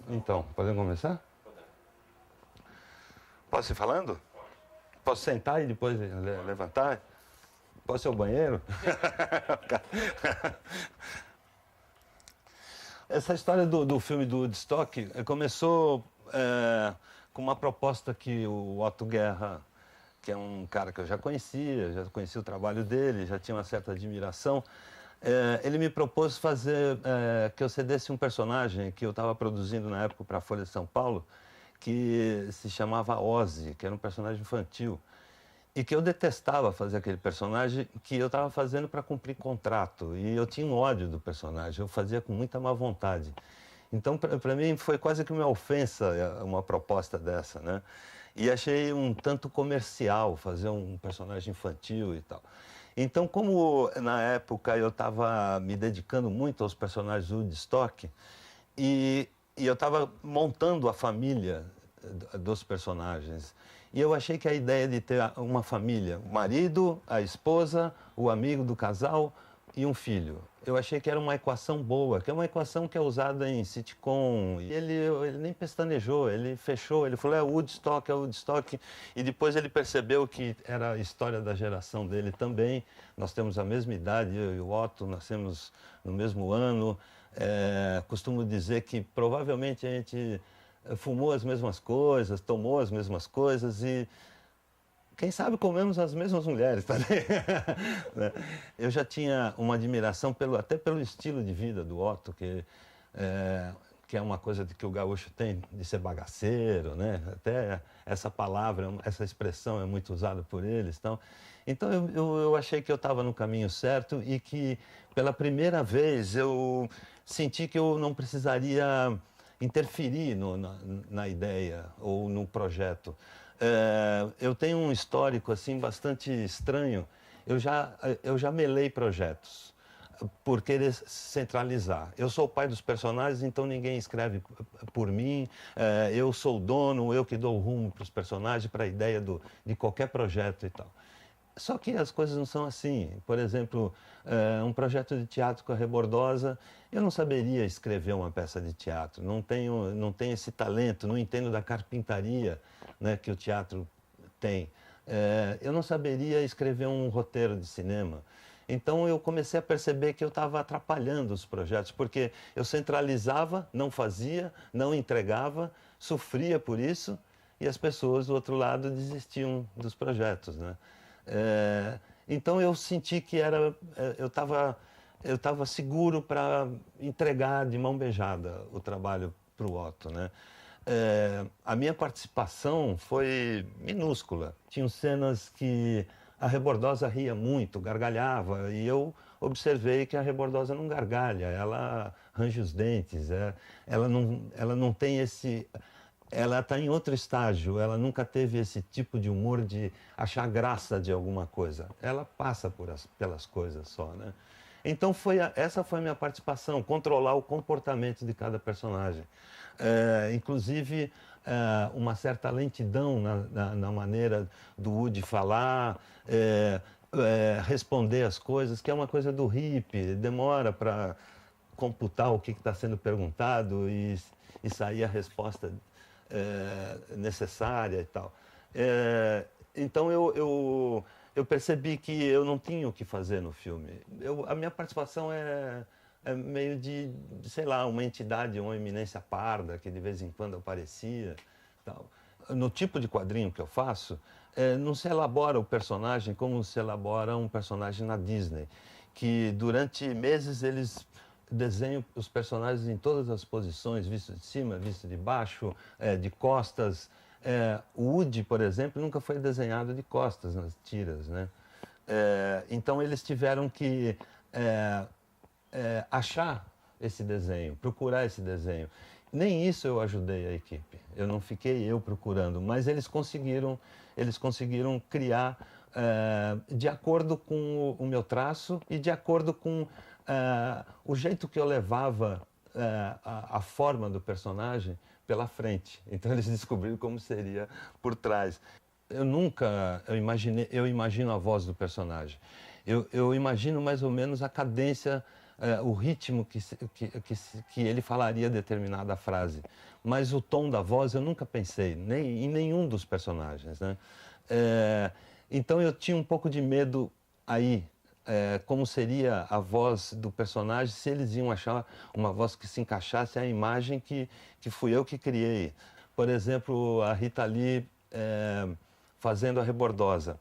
Então, podemos começar? Posso ir falando? Posso sentar e depois levantar? Posso ir ao banheiro? Essa história do filme do Woodstock começou com uma proposta que o Otto Guerra, que é um cara que eu já conhecia o trabalho dele, já tinha uma certa admiração, ele me propôs fazer que eu cedesse um personagem que eu estava produzindo na época para a Folha de São Paulo, que se chamava Ozzy, que era um personagem infantil. E que eu detestava fazer aquele personagem que eu estava fazendo para cumprir contrato. E eu tinha um ódio do personagem, eu fazia com muita má vontade. Então, para mim, foi quase que uma ofensa uma proposta dessa, né? E achei um tanto comercial fazer um personagem infantil e tal. Então, como na época eu estava me dedicando muito aos personagens do Woodstock, e eu estava montando a família dos personagens. E eu achei que a ideia de ter uma família, o marido, a esposa, o amigo do casal e um filho, eu achei que era uma equação boa, que é uma equação que é usada em sitcom. E ele nem pestanejou, ele fechou, ele falou, é o Woodstock. E depois ele percebeu que era a história da geração dele também. Nós temos a mesma idade, eu e o Otto nascemos no mesmo ano. Costumo dizer que provavelmente a gente fumou as mesmas coisas, tomou as mesmas coisas e quem sabe comemos as mesmas mulheres também. Eu já tinha uma admiração até pelo estilo de vida do Otto, que é uma coisa que o gaúcho tem de ser bagaceiro, né? Até essa palavra, essa expressão é muito usada por eles. Então eu achei que eu estava no caminho certo e que pela primeira vez eu senti que eu não precisaria interferir na ideia ou no projeto. Eu tenho um histórico assim bastante estranho. Eu já melei projetos por querer centralizar. Eu sou o pai dos personagens, então ninguém escreve por mim. Eu sou o dono, eu que dou o rumo para os personagens, para a ideia de qualquer projeto e tal. Só que as coisas não são assim. Por exemplo, um projeto de teatro com a Rebordosa, eu não saberia escrever uma peça de teatro. Não tenho esse talento, não entendo da carpintaria, né, que o teatro tem. Eu não saberia escrever um roteiro de cinema. Então eu comecei a perceber que eu estava atrapalhando os projetos, porque eu centralizava, não fazia, não entregava, sofria por isso, e as pessoas do outro lado desistiam dos projetos, né? Então eu senti que eu estava seguro para entregar de mão beijada o trabalho para o Otto, né? A minha participação foi minúscula. Tinham cenas que a Rebordosa ria muito, gargalhava, e eu observei que a Rebordosa não gargalha, ela range os dentes, ela não tem esse. Ela está em outro estágio, ela nunca teve esse tipo de humor de achar graça de alguma coisa. Ela passa pelas coisas só, né? Então essa foi a minha participação, controlar o comportamento de cada personagem. Inclusive uma certa lentidão na maneira do Woody falar, responder as coisas, que é uma coisa do hippie, demora para computar o que está sendo perguntado e sair a resposta necessária e tal. Então eu percebi que eu não tinha o que fazer no filme. A minha participação é meio sei lá, uma entidade, uma eminência parda que de vez em quando aparecia. Tal. No tipo de quadrinho que eu faço, não se elabora o personagem como se elabora um personagem na Disney, que durante meses eles desenham os personagens em todas as posições, visto de cima, visto de baixo, de costas. O Woody, por exemplo, nunca foi desenhado de costas nas tiras, né? Então eles tiveram que achar esse desenho, procurar esse desenho. Nem isso eu ajudei a equipe. Eu não fiquei eu procurando, mas eles conseguiram criar de acordo com o meu traço e de acordo com o jeito que eu levava a forma do personagem pela frente. Então eles descobriram como seria por trás. Eu imagino a voz do personagem. Eu imagino mais ou menos a cadência o ritmo que ele falaria determinada frase. Mas o tom da voz eu nunca pensei, nem em nenhum dos personagens, né? Então eu tinha um pouco de medo aí, como seria a voz do personagem, se eles iam achar uma voz que se encaixasse à imagem que fui eu que criei. Por exemplo, a Rita Lee fazendo a Rebordosa.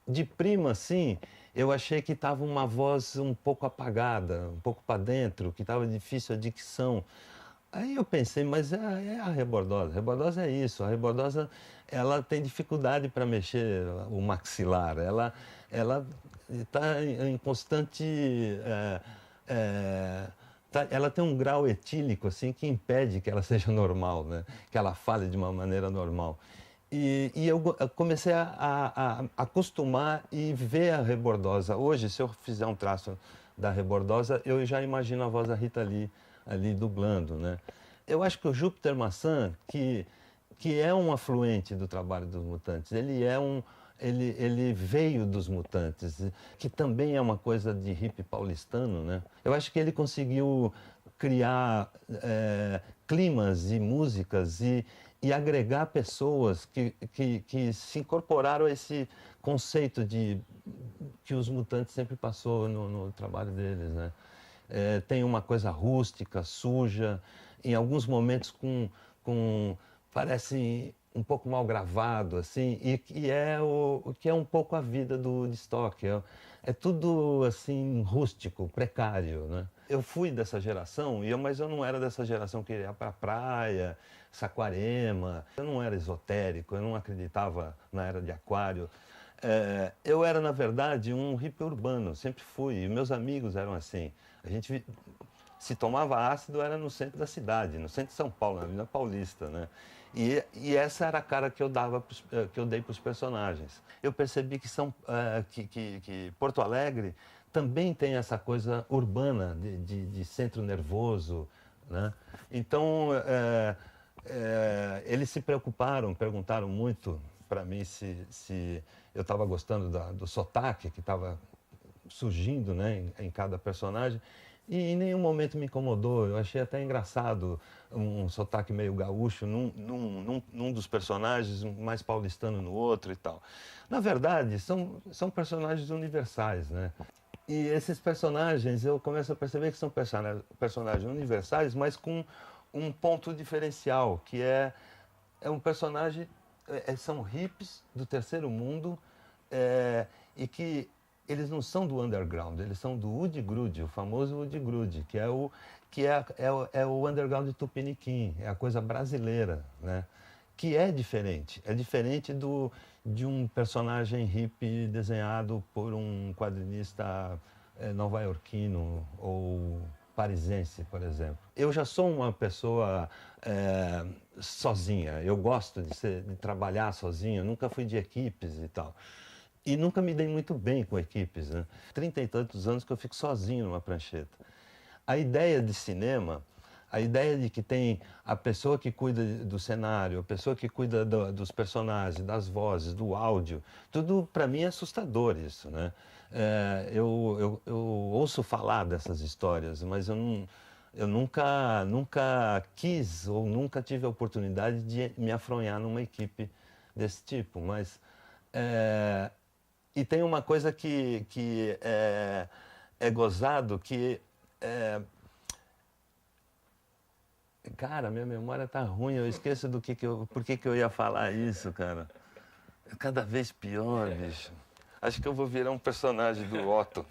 De prima, assim, eu achei que estava uma voz um pouco apagada, um pouco para dentro, que estava difícil a dicção. Aí eu pensei, mas é a Rebordosa. A Rebordosa é isso. A Rebordosa, ela tem dificuldade para mexer o maxilar. Ela está em constante... ela tem um grau etílico, assim, que impede que ela seja normal, né? Que ela fale de uma maneira normal. E eu comecei a acostumar e ver a Rebordosa. Hoje, se eu fizer um traço da Rebordosa, eu já imagino a voz da Rita Lee ali dublando, né? Eu acho que o Júpiter Maçã, que é um afluente do trabalho dos Mutantes, ele veio dos Mutantes, que também é uma coisa de hippie paulistano, né? Eu acho que ele conseguiu criar climas e músicas e agregar pessoas que se incorporaram a esse conceito que os Mutantes sempre passou no trabalho deles, né? Tem uma coisa rústica, suja, em alguns momentos parece um pouco mal gravado, assim, e que é um pouco a vida do Woodstock. É tudo assim rústico, precário, né? Eu fui dessa geração, mas eu não era dessa geração que ia para a praia, Saquarema. Eu não era esotérico, eu não acreditava na era de Aquário. Eu era, na verdade, um hippie urbano, sempre fui, e meus amigos eram assim. A gente se tomava ácido era no centro da cidade, no centro de São Paulo, na Avenida Paulista, né? E essa era a cara que eu dei para os personagens. Eu percebi que Porto Alegre também tem essa coisa urbana de centro nervoso, né? Então eles se preocuparam, perguntaram muito para mim se eu estava gostando do sotaque que estava surgindo, né, em cada personagem. E em nenhum momento me incomodou. Eu achei até engraçado um sotaque meio gaúcho num dos personagens, mais paulistano no outro e tal. Na verdade, são personagens universais, né? E esses personagens, eu começo a perceber que são personagens universais, mas com um ponto diferencial, que é um personagem... são hippies do terceiro mundo e que eles não são do underground, eles são do Woody Grude, o famoso Woody Grude, que é o underground de Tupiniquim, é a coisa brasileira, né? Que é diferente de um personagem hippie desenhado por um quadrinista nova-iorquino ou parisense, por exemplo. Eu já sou uma pessoa sozinha, eu gosto de trabalhar sozinho, nunca fui de equipes e tal. E nunca me dei muito bem com equipes, né? 30 e tantos anos que eu fico sozinho numa prancheta. A ideia de cinema, a ideia de que tem a pessoa que cuida do cenário, a pessoa que cuida dos personagens, das vozes, do áudio, tudo para mim é assustador isso, né? Eu ouço falar dessas histórias, mas eu nunca quis ou nunca tive a oportunidade de me afronhar numa equipe desse tipo, mas... E tem uma coisa que é gozado, que cara, minha memória tá ruim, eu esqueço por que eu ia falar isso, cara. É cada vez pior, bicho. Acho que eu vou virar um personagem do Otto.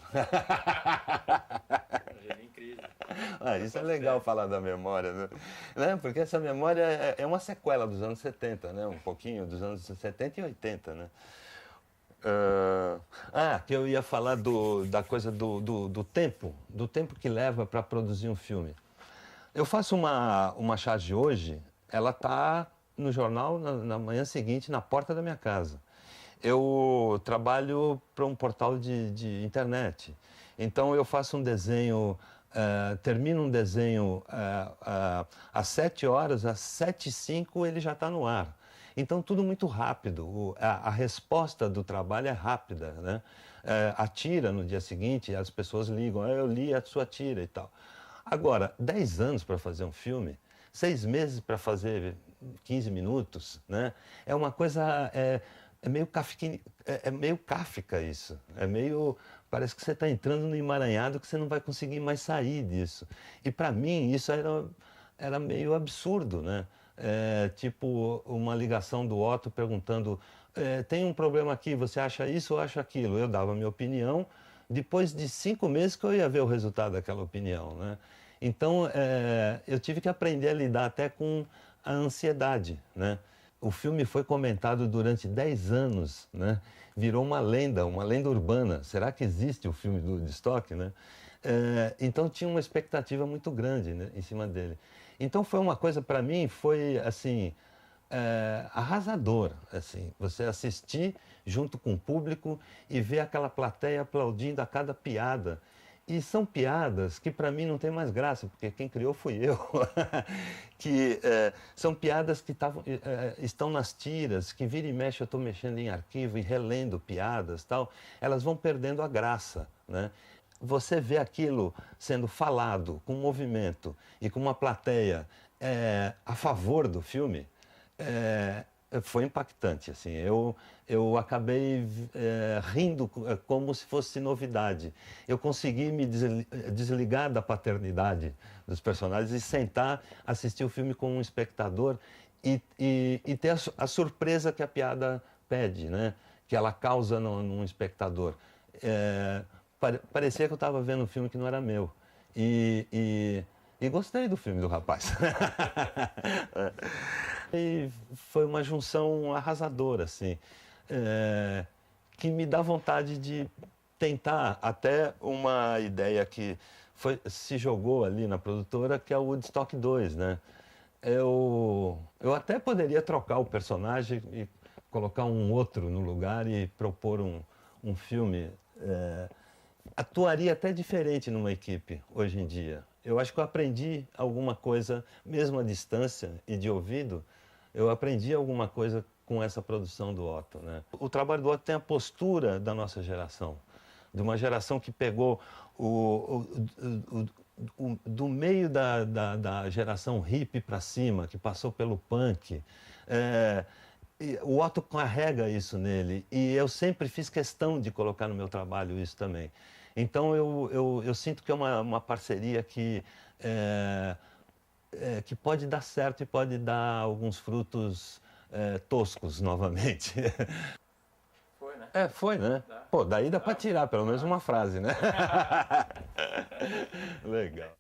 Isso é legal falar da memória, né? Porque essa memória é uma sequela dos anos 70, né? Um pouquinho dos anos 70 e 80, né? Que eu ia falar da coisa do tempo que leva para produzir um filme. Eu faço uma charge hoje, ela está no jornal na manhã seguinte, na porta da minha casa. Eu trabalho para um portal de internet, então eu faço um desenho, termino um desenho às 7 horas, às 7h05 ele já está no ar. Então, tudo muito rápido. A resposta do trabalho é rápida, né? a tira no dia seguinte, as pessoas ligam, eu li a sua tira e tal. Agora, 10 anos para fazer um filme, 6 meses para fazer 15 minutos, né? É uma coisa, é meio Kafka isso, parece que você está entrando no emaranhado que você não vai conseguir mais sair disso. E para mim isso era meio absurdo, né? Tipo uma ligação do Otto perguntando, tem um problema aqui, você acha isso ou acha aquilo? Eu dava a minha opinião, depois de 5 meses que eu ia ver o resultado daquela opinião, né? Então, eu tive que aprender a lidar até com a ansiedade, né? O filme foi comentado durante 10 anos, né? Virou uma lenda urbana. Será que existe o filme do Woodstock, né? Então tinha uma expectativa muito grande, né, em cima dele. Então foi uma coisa, para mim, foi assim, arrasador, assim, você assistir junto com o público e ver aquela plateia aplaudindo a cada piada. E são piadas que para mim não tem mais graça, porque quem criou fui eu. Que são piadas que estão nas tiras, que vira e mexe eu estou mexendo em arquivo e relendo piadas tal, elas vão perdendo a graça, né? Você vê aquilo sendo falado com movimento e com uma plateia a favor do filme, foi impactante, assim. Eu acabei rindo como se fosse novidade. Eu consegui me desligar da paternidade dos personagens e sentar, assistir o filme como um espectador e ter a surpresa que a piada pede, né? Que ela causa num espectador. Parecia que eu estava vendo um filme que não era meu. E gostei do filme do rapaz. E foi uma junção arrasadora, assim, que me dá vontade de tentar até uma ideia que se jogou ali na produtora, que é o Woodstock 2, né? Eu até poderia trocar o personagem e colocar um outro no lugar e propor um filme. Atuaria até diferente numa equipe hoje em dia. Eu acho que eu aprendi alguma coisa, mesmo à distância e de ouvido, eu aprendi alguma coisa com essa produção do Otto, né? O trabalho do Otto tem a postura da nossa geração, de uma geração que pegou do meio da geração hippie para cima, que passou pelo punk. O Otto carrega isso nele e eu sempre fiz questão de colocar no meu trabalho isso também. Então eu sinto que é uma parceria que pode dar certo e pode dar alguns frutos toscos novamente. Foi, né? Foi, né? Pô, daí dá para tirar pelo menos uma frase, né? Legal.